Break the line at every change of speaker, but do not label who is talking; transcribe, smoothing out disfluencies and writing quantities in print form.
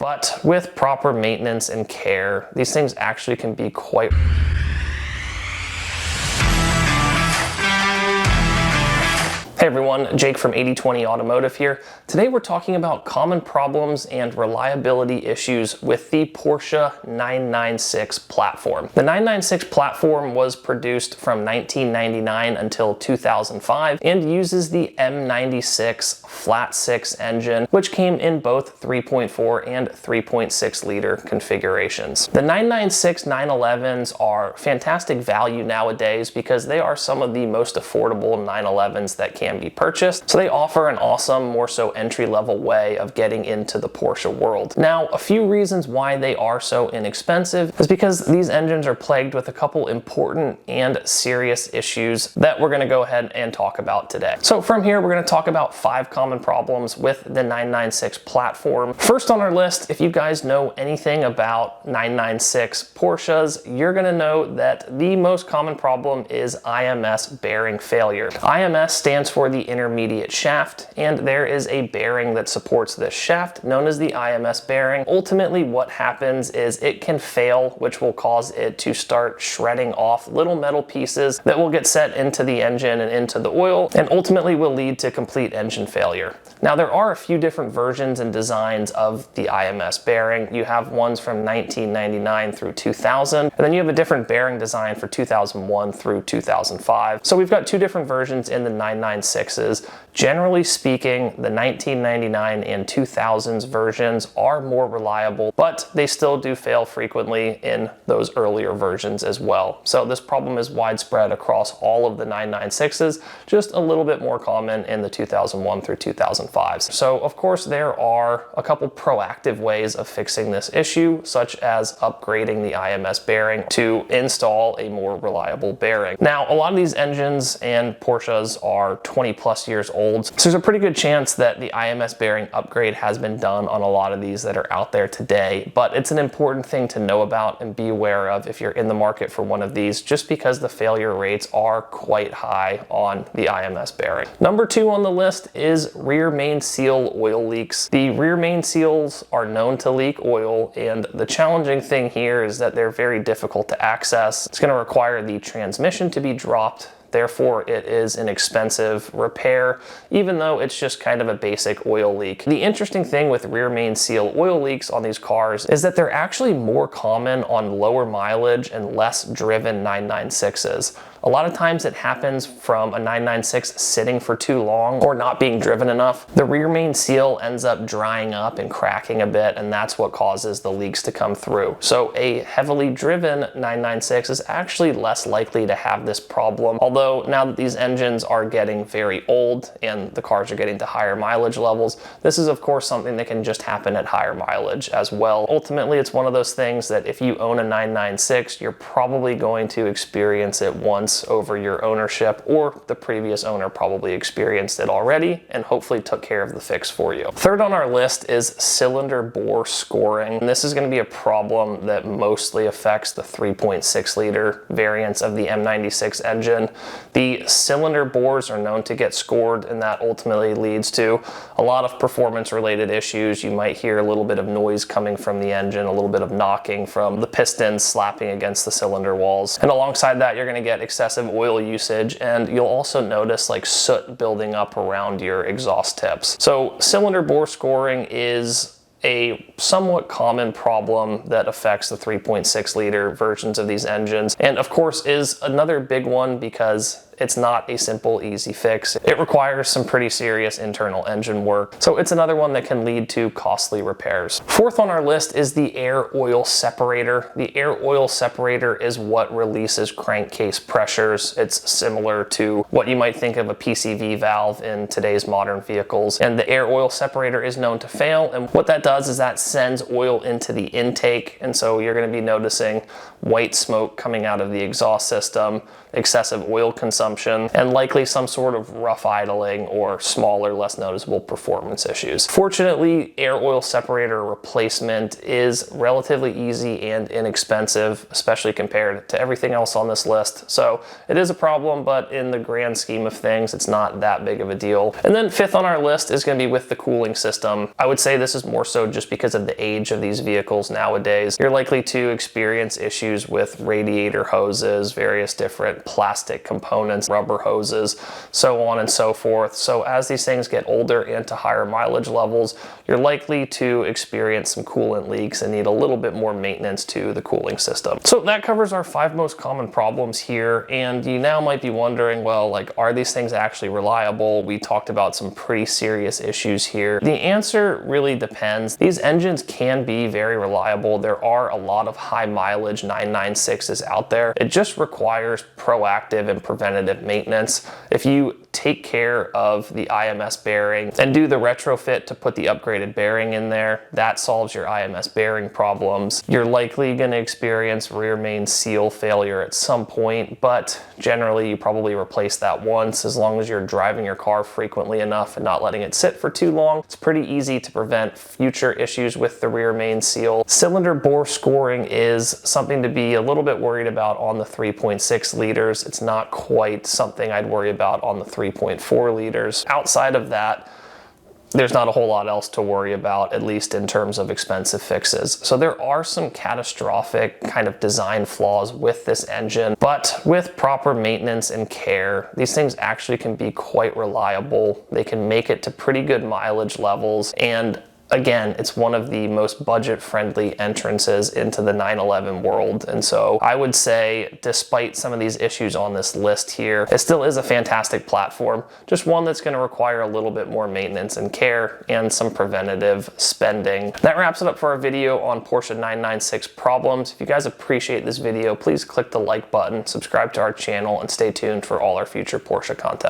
But with proper maintenance and care, these things actually can be quite... Hey everyone, Jake from 80/20 Automotive here. Today we're talking about common problems and reliability issues with the Porsche 996 platform. The 996 platform was produced from 1999 until 2005 and uses the M96 flat 6 engine, which came in both 3.4 and 3.6 liter configurations. The 996 911s are fantastic value nowadays because they are some of the most affordable 911s that can be purchased. So they offer an awesome, more so entry-level way of getting into the Porsche world. Now, a few reasons why they are so inexpensive is because these engines are plagued with a couple important and serious issues that we're going to go ahead and talk about today. So from here, we're going to talk about 5 common problems with the 996 platform. First on our list, if you guys know anything about 996 Porsches, you're going to know that the most common problem is IMS bearing failure. IMS stands for the intermediate shaft, and there is a bearing that supports this shaft known as the IMS bearing. Ultimately, what happens is it can fail, which will cause it to start shredding off little metal pieces that will get set into the engine and into the oil, and ultimately will lead to complete engine failure. Now, there are a few different versions and designs of the IMS bearing. You have ones from 1999 through 2000, and then you have a different bearing design for 2001 through 2005. So we've got 2 different versions in the 996s. Generally speaking, the 1999 and 2000s versions are more reliable, but they still do fail frequently in those earlier versions as well. So this problem is widespread across all of the 996s, just a little bit more common in the 2001 through 2005s. So of course there are a couple proactive ways of fixing this issue, such as upgrading the IMS bearing to install a more reliable bearing. Now, a lot of these engines and Porsches are 20 plus years old, so there's a pretty good chance that the IMS bearing upgrade has been done on a lot of these that are out there today, but it's an important thing to know about and be aware of if you're in the market for one of these, just because the failure rates are quite high on the IMS bearing. Number 2 on the list is rear main seal oil leaks. The rear main seals are known to leak oil, and the challenging thing here is that they're very difficult to access. It's going to require the transmission to be dropped. Therefore, it is an expensive repair, even though it's just kind of a basic oil leak. The interesting thing with rear main seal oil leaks on these cars is that they're actually more common on lower mileage and less driven 996s. A lot of times it happens from a 996 sitting for too long or not being driven enough. The rear main seal ends up drying up and cracking a bit, and that's what causes the leaks to come through. So a heavily driven 996 is actually less likely to have this problem. Although now that these engines are getting very old and the cars are getting to higher mileage levels, this is of course something that can just happen at higher mileage as well. Ultimately, it's one of those things that if you own a 996, you're probably going to experience it once over your ownership, or the previous owner probably experienced it already and hopefully took care of the fix for you. Third on our list is cylinder bore scoring. And this is going to be a problem that mostly affects the 3.6 liter variants of the M96 engine. The cylinder bores are known to get scored, and that ultimately leads to a lot of performance related issues. You might hear a little bit of noise coming from the engine, a little bit of knocking from the pistons slapping against the cylinder walls. And alongside that, you're going to get excessive oil usage, and you'll also notice like soot building up around your exhaust tips. So cylinder bore scoring is a somewhat common problem that affects the 3.6 liter versions of these engines, and of course is another big one because it's not a simple, easy fix. It requires some pretty serious internal engine work, so it's another one that can lead to costly repairs. Fourth on our list is the air oil separator. The air oil separator is what releases crankcase pressures. It's similar to what you might think of a PCV valve in today's modern vehicles, and the air oil separator is known to fail, and what that does is that sends oil into the intake, and so you're going to be noticing white smoke coming out of the exhaust system, excessive oil consumption, and likely some sort of rough idling or smaller, less noticeable performance issues. Fortunately, air oil separator replacement is relatively easy and inexpensive, especially compared to everything else on this list. So it is a problem, but in the grand scheme of things, it's not that big of a deal. And then fifth on our list is going to be with the cooling system. I would say this is more so just because of of the age of these vehicles nowadays. You're likely to experience issues with radiator hoses, various different plastic components, rubber hoses, so on and so forth. So as these things get older and to higher mileage levels, you're likely to experience some coolant leaks and need a little bit more maintenance to the cooling system. So that covers our 5 most common problems here, and you now might be wondering, well, like, are these things actually reliable? We talked about some pretty serious issues here. The answer really depends. These engines can be very reliable. There are a lot of high mileage 996s out there. It just requires proactive and preventative maintenance. If you take care of the IMS bearing and do the retrofit to put the upgraded bearing in there, that solves your IMS bearing problems. You're likely going to experience rear main seal failure at some point, but generally you probably replace that once. As long as you're driving your car frequently enough and not letting it sit for too long, it's pretty easy to prevent future issues with the rear main seal. Cylinder bore scoring is something to be a little bit worried about on the 3.6 liters. It's not quite something I'd worry about on the 3.4 liters. Outside of that, there's not a whole lot else to worry about, at least in terms of expensive fixes. So there are some catastrophic kind of design flaws with this engine, but with proper maintenance and care, these things actually can be quite reliable. They can make it to pretty good mileage levels, and again, it's one of the most budget-friendly entrances into the 911 world. And so I would say, despite some of these issues on this list here, it still is a fantastic platform, just one that's going to require a little bit more maintenance and care and some preventative spending. That wraps it up for our video on Porsche 996 problems. If you guys appreciate this video, please click the like button, subscribe to our channel, and stay tuned for all our future Porsche content.